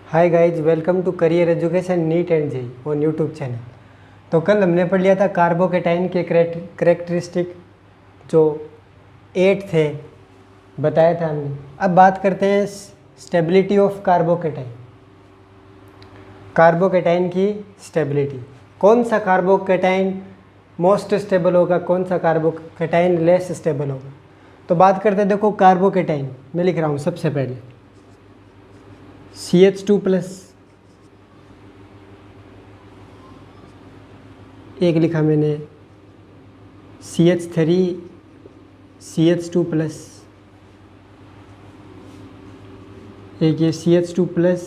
Hi guys, welcome to career education NEET and JEE on YouTube channel. तो कल हमने पढ़ लिया था कार्बोकेटाइन के करेक्टरिस्टिक जो 8 थे, बताया था हमने। अब बात करते हैं स्टेबिलिटी ऑफ कार्बोकेटाइन। कार्बोकेटाइन की स्टेबिलिटी, कौन सा कार्बोकेटाइन मोस्ट स्टेबल होगा, कौन सा कार्बोकेटाइन लेस स्टेबल होगा। तो बात करते हैं, देखो कार्बोकेटाइन मैं लिख रहा हूँ सबसे पहले CH2 प्लस, एक लिखा मैंने CH3 CH2 प्लस, एक ये CH2 प्लस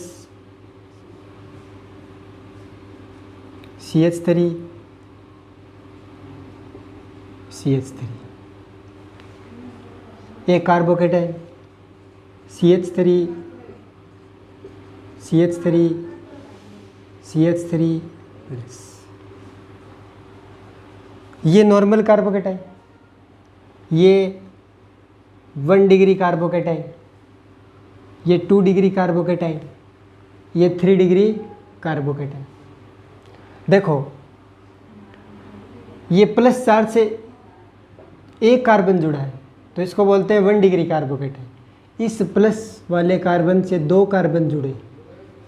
CH3 CH3, एक carbocation CH3 CH3 CH3 plus. ये नॉर्मल कार्बोकेटाइन, ये 1 डिग्री कार्बोकेटाइन, ये 2 डिग्री कार्बोकेटाइन, ये 3 डिग्री कार्बोकेटाइन। देखो ये प्लस चार्ज से एक कार्बन जुड़ा है तो इसको बोलते हैं 1 डिग्री कार्बोकेटाइन। इस प्लस वाले कार्बन से 2 कार्बन जुड़े,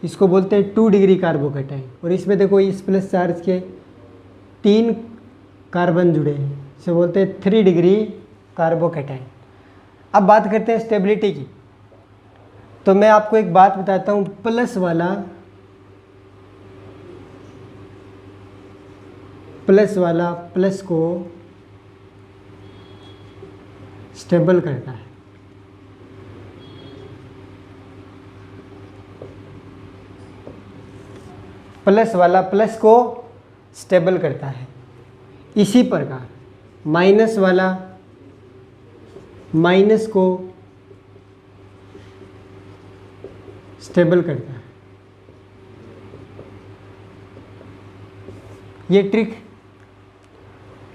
इसको बोलते हैं 2 डिग्री कार्बोकेटाइन। और इसमें देखो इस प्लस चार्ज के 3 कार्बन जुड़े हैं, इसे बोलते हैं 3 डिग्री कार्बोकेटाइन। अब बात करते हैं स्टेबिलिटी की। तो मैं आपको एक बात बताता हूँ, प्लस वाला प्लस को स्टेबल करता है। प्लस वाला प्लस को स्टेबल करता है। इसी प्रकार माइनस वाला माइनस को स्टेबल करता है। ये ट्रिक,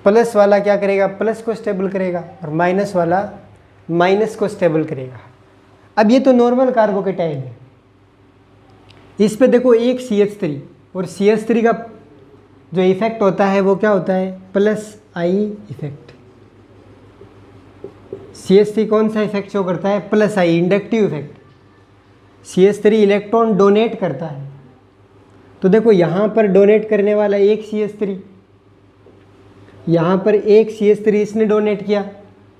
प्लस वाला क्या करेगा, प्लस को स्टेबल करेगा, और माइनस वाला माइनस को स्टेबल करेगा। अब ये तो नॉर्मल कार्बोकेटाइन है, इस पे देखो एक CH3, और CH3 का जो इफेक्ट होता है वो क्या होता है, प्लस आई इफेक्ट। CH3 कौन सा इफेक्ट शो करता है, plus I, inductive effect. CH3 electron donate करता है, तो देखो यहाँ पर डोनेट करने वाला एक CH3, यहाँ पर एक CH3 इसने डोनेट किया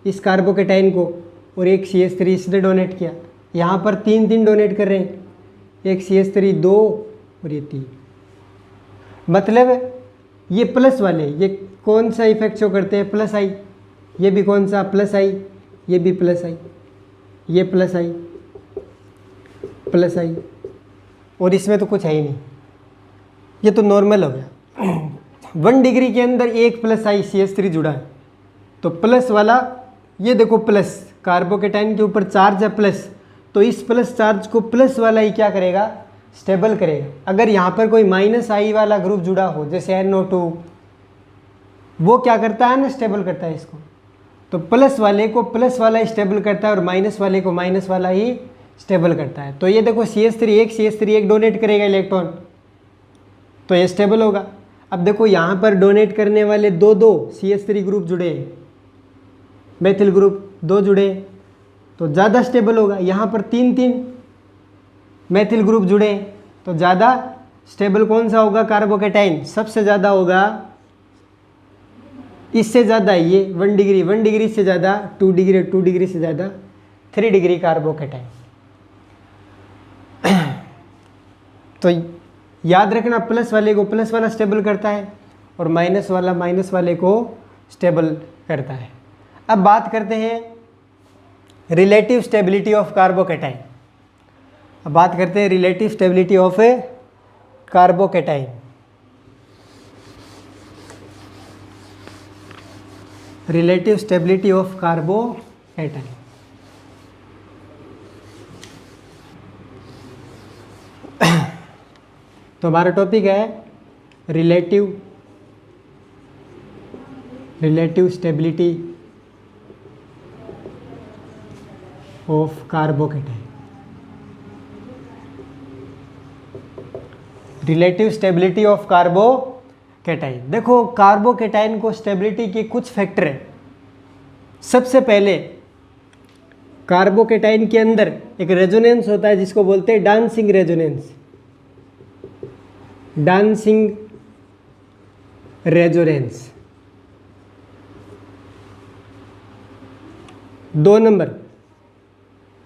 इस कार्बोकेटाइन को, और एक CH3 इसने डोनेट किया। यहाँ पर 3 डोनेट कर रहे हैं, एक CH3 2 और ये 3। मतलब ये प्लस वाले ये कौन सा इफेक्ट शो करते हैं, प्लस आई। ये भी कौन सा, प्लस आई, ये भी प्लस आई, ये प्लस आई प्लस आई, और इसमें तो कुछ है ही नहीं, ये तो नॉर्मल हो गया। 1 डिग्री के अंदर एक प्लस आई CH3 जुड़ा है, तो प्लस वाला ये देखो प्लस, कार्बोकेटाइन के ऊपर चार्ज है प्लस, तो इस प्लस चार्ज को प्लस वाला ही क्या करेगा, स्टेबल करेगा। अगर यहाँ पर कोई माइनस आई वाला ग्रुप जुड़ा हो, जैसे NO2, वो क्या करता है ना, स्टेबल करता है इसको। तो प्लस वाले को प्लस वाला ही स्टेबल करता है, और माइनस वाले को माइनस वाला ही स्टेबल करता है। तो ये देखो CH3 एक डोनेट करेगा इलेक्ट्रॉन, तो ये स्टेबल होगा। अब देखो यहाँ पर डोनेट करने वाले दो CH3 ग्रुप जुड़े, मेथिल ग्रुप 2 जुड़े, तो ज़्यादा स्टेबल होगा। यहाँ पर 3 मेथिल ग्रुप जुड़े, तो ज़्यादा स्टेबल कौन सा होगा, कार्बोकेटाइन सबसे ज़्यादा होगा। इससे ज़्यादा ये 1 डिग्री से ज़्यादा 2 डिग्री से ज़्यादा 3 डिग्री कार्बोकेटाइन। तो याद रखना, प्लस वाले को प्लस वाला स्टेबल करता है, और माइनस वाला माइनस वाले को स्टेबल करता है। अब बात करते हैं रिलेटिव स्टेबिलिटी ऑफ कार्बोकेटाइन। अब बात करते हैं relative stability of A carbocation. Relative stability of carbocation, तो हमारा टॉपिक है relative stability of carbocation. Relative stability of carbocation. देखो कार्बोकेटाइन को स्टेबिलिटी के कुछ फैक्टर है। सबसे पहले कार्बोकेटाइन के अंदर एक रेजोनेंस होता है जिसको बोलते हैं dancing resonance, dancing resonance. 2 number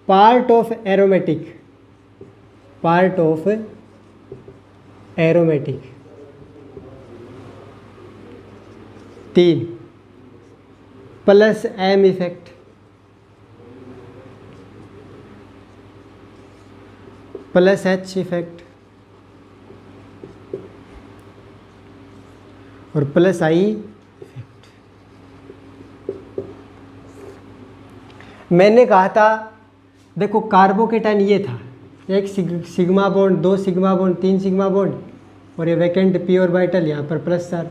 part of aromatic, part of aromatic. 3 plus M effect, plus H effect और प्लस आई इफेक्ट। मैंने कहा था देखो कार्बोकेटाइन ये था, एक sigma bond, 2 sigma bond, 3 sigma bond और ये वैकेंट पी ऑर्बिटल, यहाँ पर प्लस चार्ज।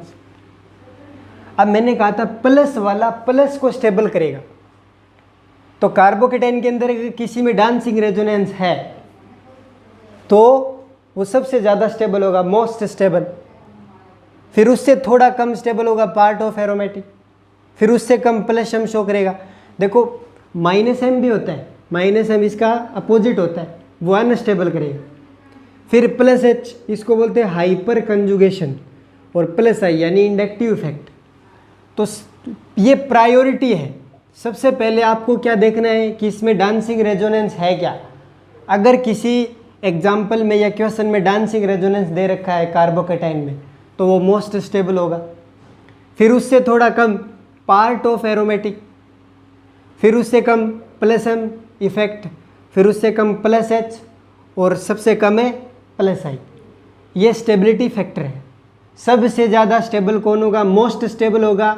अब मैंने कहा था प्लस वाला प्लस को स्टेबल करेगा, तो कार्बोकेटाइन के अंदर किसी में डांसिंग रेजोनेंस है तो वो सबसे ज़्यादा स्टेबल होगा, मोस्ट स्टेबल। फिर उससे थोड़ा कम स्टेबल होगा पार्ट ऑफ एरोमेटिक, फिर उससे कम प्लस एम शो करेगा। देखो माइनस एम भी होता है, माइनस एम इसका अपोजिट होता है, वो अनस्टेबल करेगा। फिर प्लस एच, इसको बोलते हैं हाइपर कंजुगेशन, और प्लस आई यानी इंडक्टिव इफेक्ट। तो ये प्रायोरिटी है। सबसे पहले आपको क्या देखना है कि इसमें डांसिंग रेजोनेंस है क्या। अगर किसी एग्जाम्पल में या क्वेश्चन में डांसिंग रेजोनेंस दे रखा है कार्बोकेटाइन में तो वो मोस्ट स्टेबल होगा। फिर उससे थोड़ा कम पार्ट ऑफ एरोमेटिक, फिर उससे कम प्लस एम इफेक्ट, फिर उससे कम प्लस एच और सबसे कम है प्लस आई। ये स्टेबिलिटी फैक्टर है। सबसे ज़्यादा स्टेबल कौन होगा, मोस्ट स्टेबल होगा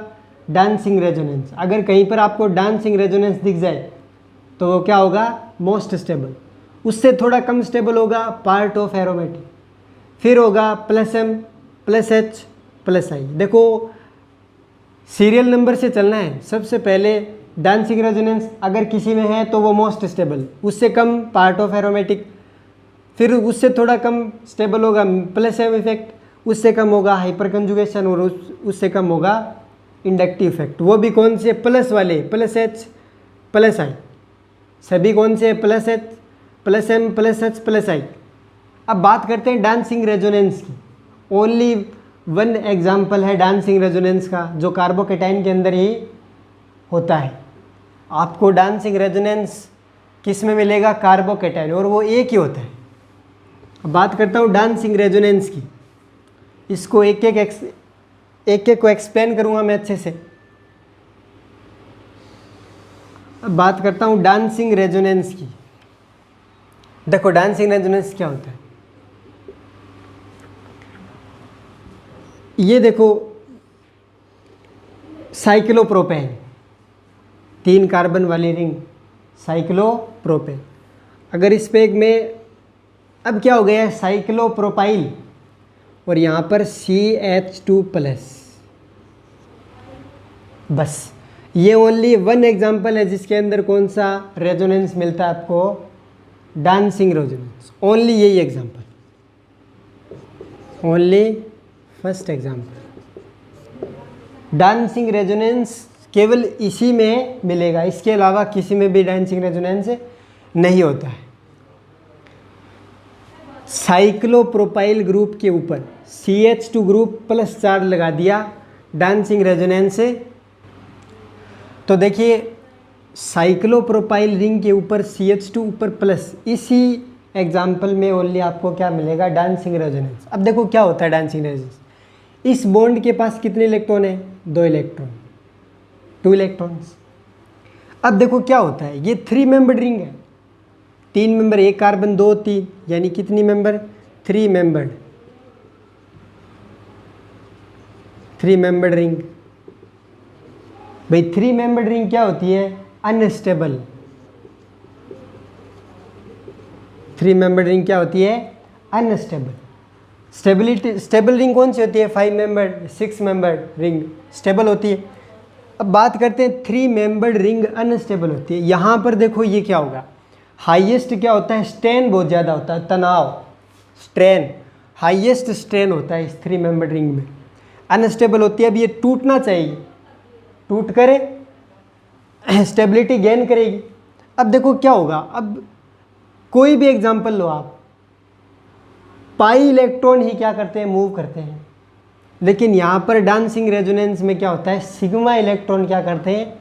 डांसिंग रेजोनेंस। अगर कहीं पर आपको डांसिंग रेजोनेंस दिख जाए तो वो क्या होगा, मोस्ट स्टेबल। उससे थोड़ा कम स्टेबल होगा पार्ट ऑफ एरोमेटिक, फिर होगा plus M plus H plus I. देखो सीरियल नंबर से चलना है। सबसे पहले डांसिंग रेजोनेंस अगर किसी में है तो वो मोस्ट स्टेबल, उससे कम पार्ट ऑफ एरोमेटिक, फिर उससे थोड़ा कम स्टेबल होगा प्लस एम इफेक्ट, उससे कम होगा हाइपर कंजुगेशन और उससे कम होगा इंडक्टिव इफेक्ट। वो भी कौन से, प्लस वाले, प्लस एच प्लस आई। सभी कौन से, plus H plus M plus H plus I. अब बात करते हैं डांसिंग रेजोनेंस की। ओनली 1 एग्जाम्पल है डांसिंग रेजोनेंस का जो कार्बोकेटाइन के अंदर ही होता है। आपको डांसिंग रेजोनेंस किस में मिलेगा, कार्बोकेटाइन, और वो एक ही होता है। अब बात करता हूँ डांसिंग रेजोनेंस की। इसको एक एक को एक्सप्लेन करूँगा मैं अच्छे से। अब बात करता हूँ डांसिंग रेजोनेंस की। देखो डांसिंग रेजोनेंस क्या होता है। ये देखो साइक्लोप्रोपेन, 3 कार्बन वाली रिंग साइक्लोप्रोपेन। अगर इस पे एक में अब क्या हो गया है, साइक्लोप्रोपाइल, और यहाँ पर CH2+। बस ये ओनली 1 एग्जाम्पल है जिसके अंदर कौन सा रेजोनेंस मिलता है आपको, डांसिंग रेजोनेंस। ओनली यही example, only first example. Dancing resonance केवल इसी में मिलेगा, इसके अलावा किसी में भी डांसिंग रेजोनेंस नहीं होता है। साइक्लोप्रोपाइल ग्रुप के ऊपर CH2 ग्रुप प्लस चार्ज लगा दिया डांसिंग रेजोनेंस से। तो देखिए साइक्लोप्रोपाइल रिंग के ऊपर CH2 ऊपर प्लस, इसी एग्जाम्पल में ओनली आपको क्या मिलेगा, डांसिंग रेजोनेंस। अब देखो क्या होता है डांसिंग रेजोनेंस। इस बॉन्ड के पास कितने इलेक्ट्रॉन है, 2 इलेक्ट्रॉन, 2 इलेक्ट्रॉन्स। अब देखो क्या होता है, ये 3 मेंबर्ड रिंग है, 3 मेंबर, 1 कार्बन 2 3, यानी कितनी मेंबर, 3 मेंबर्ड, 3 मेंबर्ड रिंग। भाई 3 मेंबर्ड रिंग क्या होती है, अनस्टेबल। 3 मेंबर्ड रिंग क्या होती है, अनस्टेबल। स्टेबल रिंग कौन सी होती है, 5 मेंबर्ड 6 मेंबर्ड रिंग स्टेबल होती है। अब बात करते हैं 3 मेंबर्ड रिंग अनस्टेबल होती है। यहाँ पर देखो ये क्या होगा, हाईएस्ट क्या होता है, स्ट्रेन बहुत ज़्यादा होता है, तनाव, स्ट्रेन हाईएस्ट स्ट्रेन होता है इस 3 मेंबर्ड रिंग में, अनस्टेबल होती है। अब ये टूटना चाहिए, टूट करे स्टेबिलिटी गेन करेगी। अब देखो क्या होगा, अब कोई भी एग्जांपल लो आप, पाई इलेक्ट्रॉन ही क्या करते हैं, मूव करते हैं, लेकिन यहाँ पर डांसिंग रेजोनेंस में क्या होता है, सिग्मा इलेक्ट्रॉन क्या करते हैं,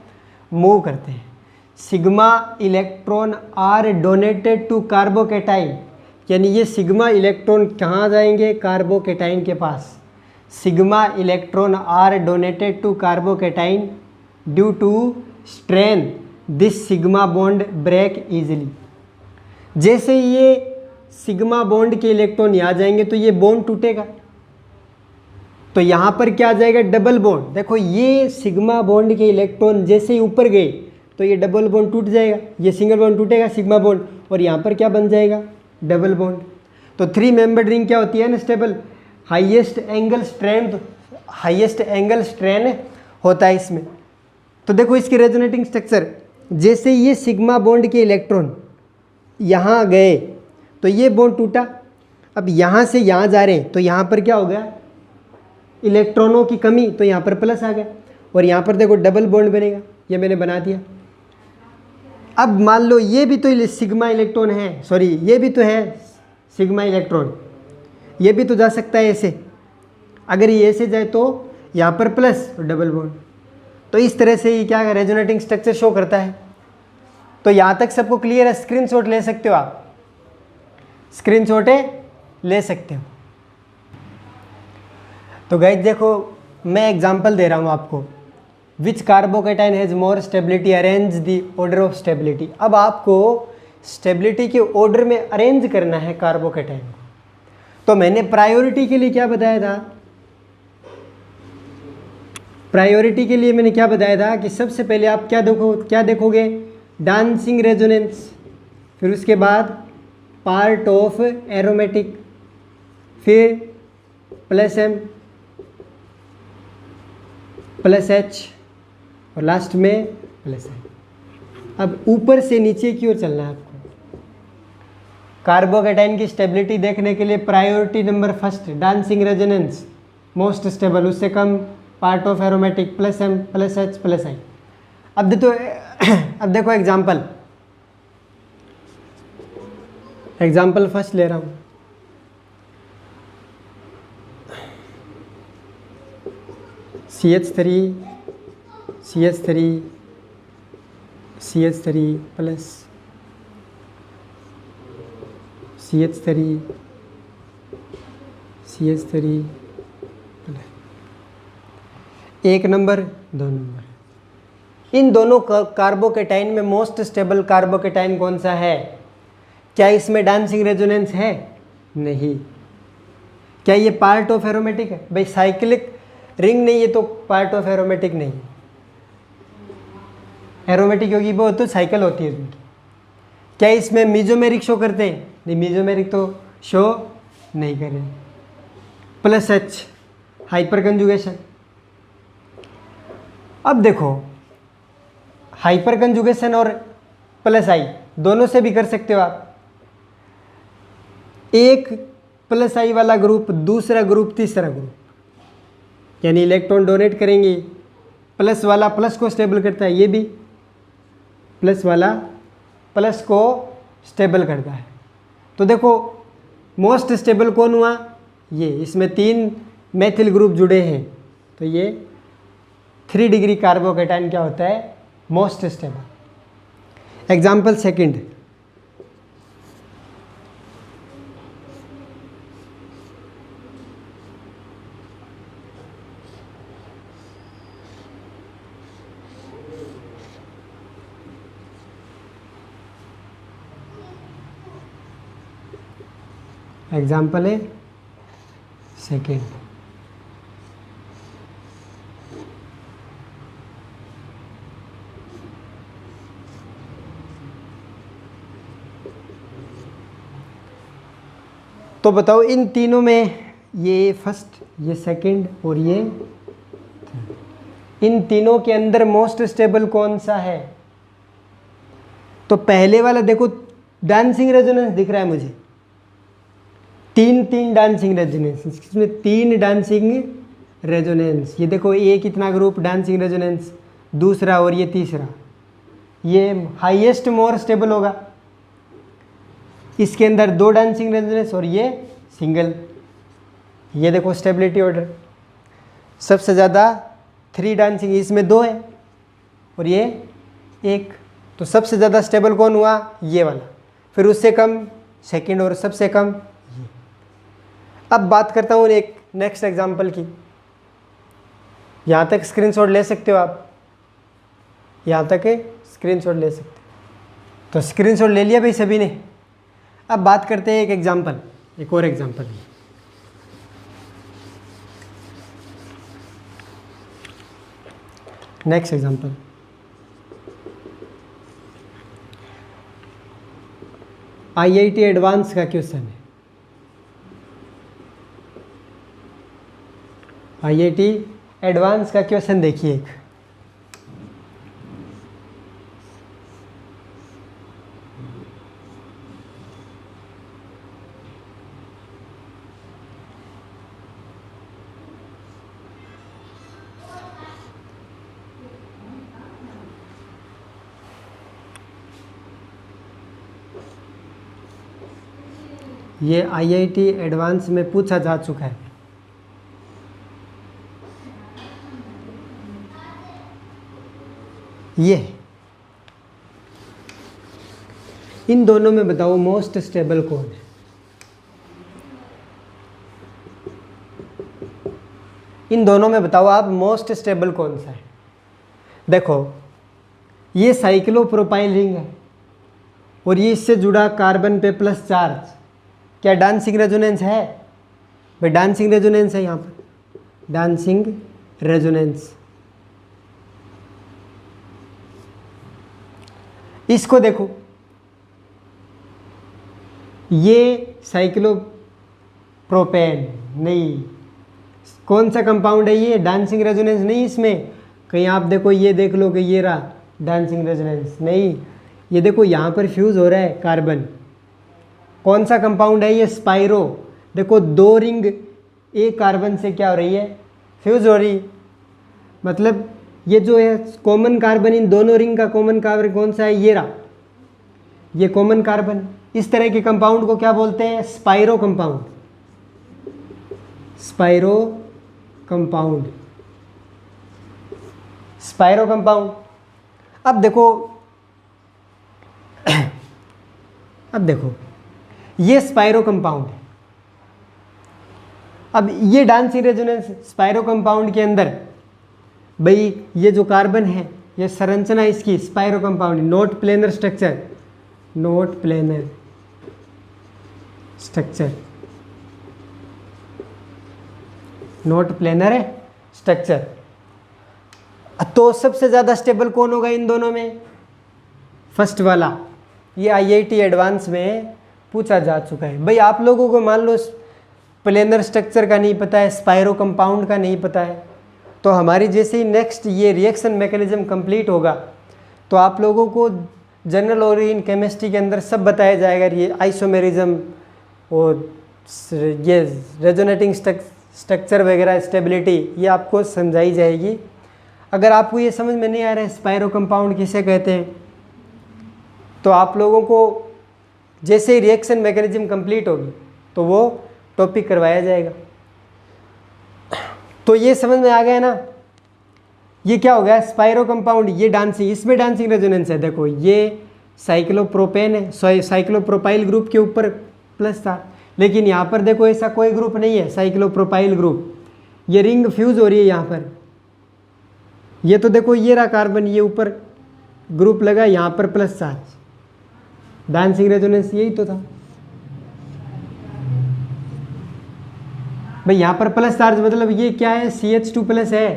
मूव करते हैं। Sigma electron are donated to carbocation, यानी ये सिग्मा इलेक्ट्रॉन कहाँ जाएंगे, कार्बोकेटाइन के पास। Sigma electron are donated to carbocation due to strain, this sigma bond break easily. जैसे ये सिग्मा बॉन्ड के इलेक्ट्रॉन यहाँ जाएंगे तो ये बॉन्ड टूटेगा, तो यहाँ पर क्या आ जाएगा, डबल बॉन्ड। देखो ये सिग्मा बॉन्ड के इलेक्ट्रॉन जैसे ही ऊपर गए तो ये डबल बॉन्ड टूट जाएगा, ये सिंगल बॉन्ड टूटेगा सिग्मा बॉन्ड, और यहाँ पर क्या बन जाएगा, डबल बॉन्ड। तो 3 मेंबर्ड रिंग क्या होती है, अनस्टेबल। हाईएस्ट एंगल स्ट्रेन होता है इसमें। तो देखो इसकी रेजोनेटिंग स्ट्रक्चर, जैसे ये सिग्मा बॉन्ड के इलेक्ट्रॉन यहाँ गए तो ये बॉन्ड टूटा। अब यहाँ से यहाँ जा रहे हैं तो यहाँ पर क्या हो गया, इलेक्ट्रॉनों की कमी, तो यहाँ पर प्लस आ गया, और यहाँ पर देखो डबल बॉन्ड बनेगा, ये मैंने बना दिया। अब मान लो ये भी तो सिग्मा इलेक्ट्रॉन है, सॉरी ये भी तो है सिग्मा इलेक्ट्रॉन, ये भी तो जा सकता है ऐसे। अगर ये ऐसे जाए तो यहाँ पर प्लस और डबल बॉन्ड, तो इस तरह से ये क्या रेजोनेटिंग स्ट्रक्चर शो करता है। तो यहाँ तक सबको क्लियर है, स्क्रीनशॉट ले सकते हो आप, स्क्रीनशॉटें ले सकते हो। तो गाइस देखो मैं एग्जांपल दे रहा हूँ आपको, which carbocation has more stability, arrange the order of stability. अब आपको स्टेबिलिटी के ऑर्डर में अरेंज करना है कार्बोकेटाइन को। तो मैंने प्रायोरिटी के लिए क्या बताया था, प्रायोरिटी के लिए मैंने क्या बताया था कि सबसे पहले आप क्या देखोगे, डांसिंग रेजोनेंस, फिर उसके बाद पार्ट ऑफ एरोमेटिक, फिर प्लस एम प्लस एच, और लास्ट में प्लस एन। अब ऊपर से नीचे की ओर चलना है आपको। कार्बोकेटाइन की स्टेबिलिटी देखने के लिए priority number first, dancing resonance most stable, उससे कम part of aromatic, plus M plus H plus I. अब देखो एग्जाम्पल फर्स्ट ले रहा हूँ। CH3 plus CH3 plus 1 number 2 number. इन दोनों कार्बोकेटाइन में मोस्ट स्टेबल कार्बोकेटाइन कौन सा है? क्या इसमें डांसिंग रेजोनेंस है? नहीं। क्या ये पार्ट ऑफ एरोमेटिक है? भाई साइक्लिक रिंग नहीं है तो पार्ट ऑफ एरोमेटिक नहीं। एरोमेटिक होगी वो तो साइकिल होती है उनकी। क्या इसमें मीजोमेरिक शो करते हैं? नहीं, मीजोमेरिक तो शो नहीं कर रहे। Plus H hyper conjugation. अब देखो हाइपर कंजुगेशन और प्लस आई दोनों से भी कर सकते हो आप। एक प्लस आई वाला ग्रुप, दूसरा ग्रुप, तीसरा ग्रुप, यानी इलेक्ट्रॉन डोनेट करेंगे। प्लस वाला प्लस को स्टेबल करता है, ये भी प्लस वाला प्लस को स्टेबल करता है। तो देखो मोस्ट स्टेबल कौन हुआ? ये, इसमें 3 मेथिल ग्रुप जुड़े हैं तो ये 3 डिग्री कार्बोकेटाइन क्या होता है? Most stable. Example second, example है सेकेंड। तो बताओ इन तीनों में, ये फर्स्ट, ये सेकंड और ये थर्ड, इन तीनों के अंदर मोस्ट स्टेबल कौन सा है? तो पहले वाला देखो डांसिंग रेजोनेंस दिख रहा है मुझे, तीन तीन डांसिंग रेजोनेंस, इसमें 3 डांसिंग रेजोनेंस। ये देखो ये कितना ग्रुप डांसिंग रेजोनेंस, दूसरा और ये तीसरा, ये हाईएस्ट मोर स्टेबल होगा। इसके अंदर 2 डांसिंग रेजोनेंस और ये सिंगल। ये देखो स्टेबिलिटी ऑर्डर, सबसे ज़्यादा 3 डांसिंग, इसमें 2 है और ये 1, तो सबसे ज़्यादा स्टेबल कौन हुआ? ये वाला। फिर उससे कम सेकंड और सबसे कम ये। अब बात करता हूँ एक नेक्स्ट एग्जांपल की। यहाँ तक स्क्रीनशॉट ले सकते हो आप, यहाँ तक स्क्रीनशॉट ले सकते हो। तो स्क्रीनशॉट ले लिया भाई सभी ने। अब बात करते हैं एक एग्जांपल, एक और example. Next example, IIT advance का क्वेश्चन है। IIT एडवांस का क्वेश्चन देखिए एक। ये IIT एडवांस में पूछा जा चुका है। ये इन दोनों में बताओ मोस्ट स्टेबल कौन है? इन दोनों में बताओ आप मोस्ट स्टेबल कौन सा है? देखो ये साइक्लोप्रोपाइल रिंग है और ये इससे जुड़ा कार्बन पे प्लस चार्ज, क्या डांसिंग रेजोनेंस है? भाई डांसिंग रेजोनेंस है, यहाँ पर डांसिंग रेजोनेंस। इसको देखो, ये साइक्लोप्रोपेन नहीं, कौन सा कंपाउंड है ये? डांसिंग रेजोनेंस नहीं इसमें। कहीं आप देखो, ये देख लो कि ये रहा डांसिंग रेजोनेंस नहीं। ये देखो यहाँ पर फ्यूज हो रहा है कार्बन, कौन सा कंपाउंड है ये? स्पाइरो। देखो 2 रिंग एक कार्बन से क्या हो रही है? फ्यूज हो रही। मतलब ये जो है कॉमन कार्बन, इन दोनों रिंग का कॉमन कार्बन कौन सा है? ये रहा, ये कॉमन कार्बन। इस तरह के कंपाउंड को क्या बोलते हैं? Spiro compound. Spiro compound, spiro compound. अब देखो अब देखो ये स्पाइरो कंपाउंड है। अब ये डांसिंग रेजोनेंस स्पाइरो कंपाउंड के अंदर, भाई ये जो कार्बन है, ये संरचना इसकी spiro compound, not planar structure, not planar structure, not planar structure. तो सबसे ज़्यादा स्टेबल कौन होगा इन दोनों में? फर्स्ट वाला। ये IIT एडवांस में पूछा जा चुका है। भाई आप लोगों को मान लो प्लेनर स्ट्रक्चर का नहीं पता है, स्पाइरो कंपाउंड का नहीं पता है, तो हमारी जैसे ही नेक्स्ट ये रिएक्शन मैकेनिज्म कंप्लीट होगा तो आप लोगों को जनरल और इन केमिस्ट्री के अंदर सब बताया जाएगा। ये आइसोमेरिज्म और ये रेजोनेटिंग स्ट्रक्चर वगैरह, स्टेबिलिटी, ये आपको समझाई जाएगी। अगर आपको ये समझ में नहीं आ रहा है स्पाइरो कंपाउंड किसे कहते हैं, तो आप लोगों को जैसे ही रिएक्शन मैकेनिज्म कंप्लीट होगी तो वो टॉपिक करवाया जाएगा। तो ये समझ में आ गया ना? ये क्या हो गया? स्पाइरो कंपाउंड, ये डांसिंग, इसमें डांसिंग रेजोनेंस है। देखो ये साइक्लोप्रोपेन है, साइक्लोप्रोपाइल ग्रुप के ऊपर प्लस था, लेकिन यहाँ पर देखो ऐसा कोई ग्रुप नहीं है साइक्लोप्रोपाइल ग्रुप। ये रिंग फ्यूज हो रही है यहाँ पर। ये तो देखो ये रहा कार्बन, ये ऊपर ग्रुप लगा, यहाँ पर प्लस चार्ज, डांसिंग रेजोनेंस यही तो था भाई। यहाँ पर प्लस चार्ज मतलब ये क्या है? CH2 प्लस है,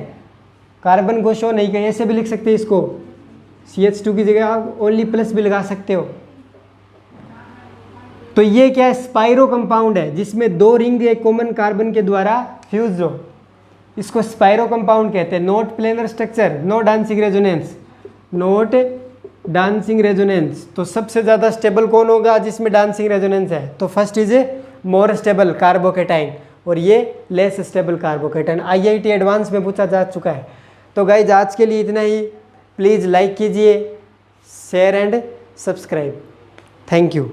कार्बन को शो नहीं किया। ऐसे भी लिख सकते हैं इसको, CH2 की जगह आप ओनली प्लस भी लगा सकते हो। तो ये क्या है? स्पाइरो कंपाउंड है जिसमें 2 रिंग एक कॉमन कार्बन के द्वारा फ्यूज हो, इसको स्पाइरो कंपाउंड कहते हैं। Not planar structure, no dancing resonance, not dancing resonance. तो सबसे ज़्यादा स्टेबल कौन होगा जिसमें डांसिंग रेजोनेंस है? तो first is more stable carbocation और ये less stable carbocation. IIT advance में पूछा जा चुका है। तो गाइज आज के लिए इतना ही। प्लीज़ लाइक कीजिए, share and subscribe. Thank you.